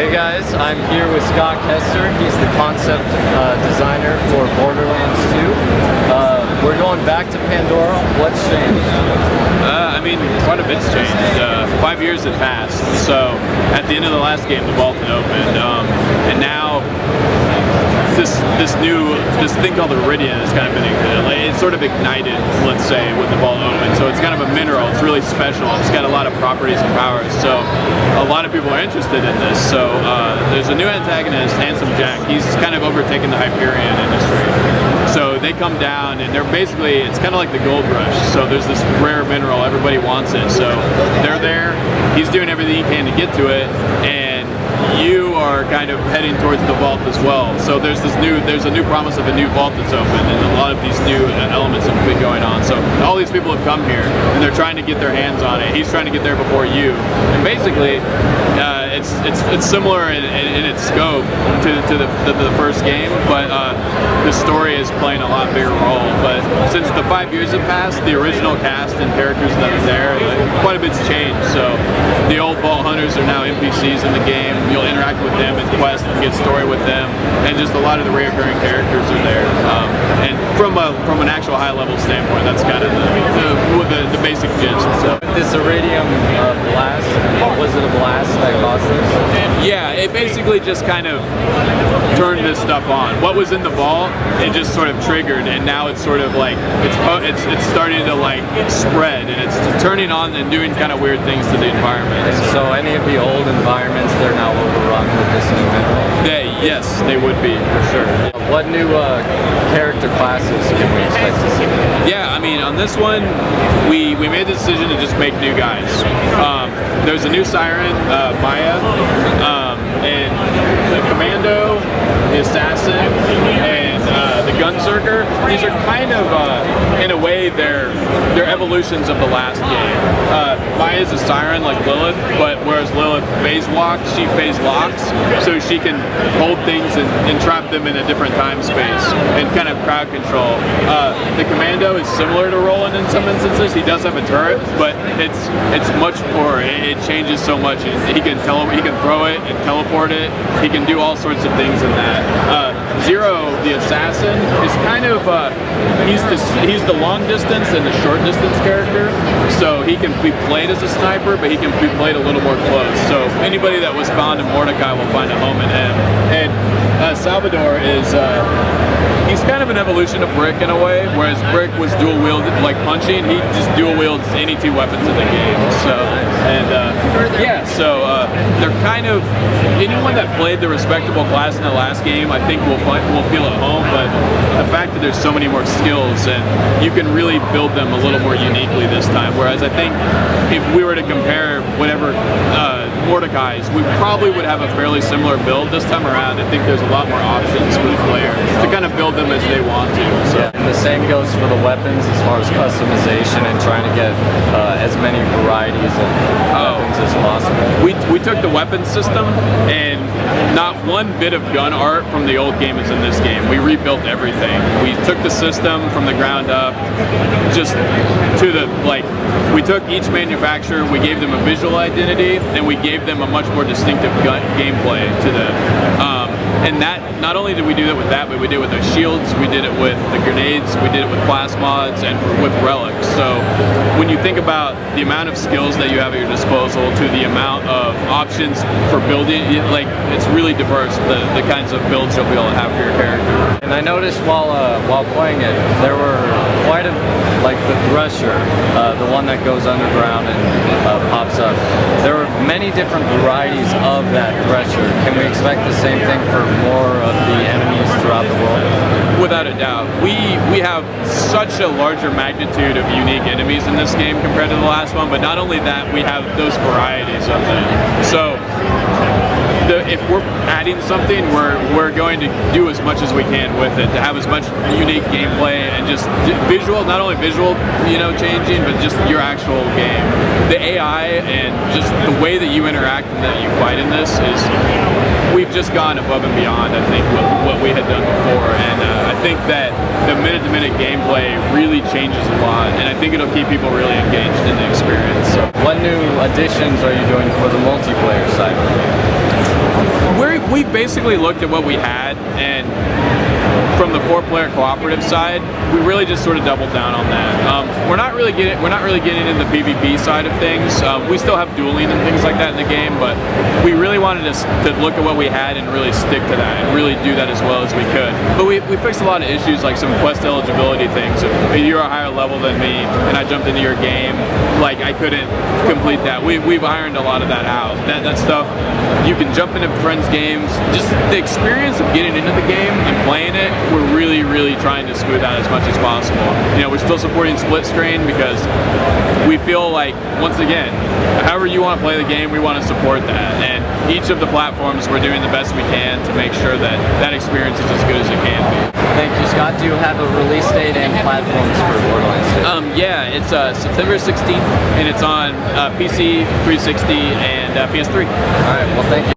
Hey guys, I'm here with Scott Kester. He's the concept designer for Borderlands 2. We're going back to Pandora. What's changed? I mean, quite a bit's changed. 5 years had passed, so at the end of the last game, the vault had opened, and now this thing called the Iridium has kind of been it's sort of ignited, let's say, with the vault open. So it's kind of a mineral. It's really special. It's got a lot of properties and powers. So a lot of people are interested in this. So there's a new antagonist, Handsome Jack. He's kind of overtaken the Hyperion industry. So they come down and they're basically, it's kind of like the gold rush. So there's this rare mineral, everybody wants it. So they're there, he's doing everything he can to get to it, and you are kind of heading towards the vault as well. So there's a new promise of a new vault that's open, and a lot of these new elements have been going on. So all these people have come here and they're trying to get their hands on it. He's trying to get there before you. And basically, it's similar in its scope to the first game, but the story is playing a lot bigger role. But since the 5 years have passed, the original cast and characters that are there, quite a bit's changed. So the old Vault Hunters are now NPCs in the game. You'll interact with them in quests and get story with them, and just a lot of the recurring characters are there. And from an actual high level standpoint, that's kind of the basic gist. So This Iridium blast, was it a blast that caused this? Yeah, it basically just kind of turned this stuff on. What was in the vault, it just sort of triggered, and now it's sort of like it's starting to like spread, and it's turning on and doing kind of weird things to the environment. And so any of the old environments, they're now overrun with this new mineral? Yes, they would be, for sure. What new character classes can we expect to see? Yeah, I mean, on this one, we made the decision to just make new guys. There's a new Siren, Maya, and the Commando, the Assassin, and the Gunzerker. These are kind of, in a way, they're evolutions of the last game. Maya's a Siren like Lilith, but whereas Lilith phase walks, she phase locks, so she can hold things and trap them in a different time space and kind of crowd control. The Commando is similar to Roland in some instances. He does have a turret, but it's much more. It changes so much. He can throw it and teleport it. He can do all sorts of things in that. Zero, the Assassin, is kind of he's the long distance and the short distance character. So he can be played as a sniper, but he can be played a little more close. So anybody that was found in Mordecai will find a home in him. And Salvador is he's kind of an evolution of Brick in a way, whereas Brick was dual wielded like punching. He just dual wields any two weapons in the game. So they're kind of, anyone that played the respectable class in the last game, I think will feel at home. But the fact that there's so many more skills and you can really build them a little more uniquely this time. Whereas I think if we were to compare whatever Mordecai's, we probably would have a fairly similar build this time around. I think there's a lot more options for the player to kind of build them as they want to. So. Yeah, and the same goes for the weapons as far as customization and trying to get as many varieties of weapons as possible. We took the weapons system, and not one bit of gun art from the old game is in this game. We rebuilt everything. We took the system from the ground up, just to the, we took each manufacturer, we gave them a visual identity, and we gave them a much more distinctive gameplay to them. And that, not only did we do that with that, but we did it with the shields, we did it with the grenades, we did it with class mods, and with relics. So when you think about the amount of skills that you have at your disposal to the amount of options for building, it's really diverse, the kinds of builds you'll be able to have for your character. And I noticed while playing it, there were quite a, like the Thresher, the one that goes underground and pops up. There were many different varieties of that Thresher. Can we expect the same thing for more of the enemies throughout the world? Without a doubt. We have such a larger magnitude of unique enemies in this game compared to the last one, but not only that, we have those varieties of them. So if we're adding something, we're going to do as much as we can with it, to have as much unique gameplay and just visual, not only visual, changing, but just your actual game. The AI and just the way that you interact and that you fight in this is, we've just gone above and beyond, I think, what we had done before. And I think that the minute-to-minute gameplay really changes a lot, and I think it'll keep people really engaged in the experience. So, what new additions are you doing for the multiplayer side? we've basically looked at what we had, and from the 4-player cooperative side, we really just sort of doubled down on that. We're not really getting in the PvP side of things. We still have dueling and things like that in the game, but we really wanted to look at what we had and really stick to that and really do that as well as we could. But we fixed a lot of issues, like some quest eligibility things. If you're a higher level than me and I jumped into your game, like I couldn't complete that. We've ironed a lot of that out. That stuff, you can jump into friends' games. Just the experience of getting into the game and playing it, we're really trying to smooth out as much as possible. You know, we're still supporting split screen because we feel like, once again, however you want to play the game, we want to support that. And each of the platforms, we're doing the best we can to make sure that that experience is as good as it can be. Thank you, Scott. Do you have a release date and platforms for Borderlands 2? Yeah, it's September 16th, and it's on PC, 360, and PS3. All right. Well, thank you.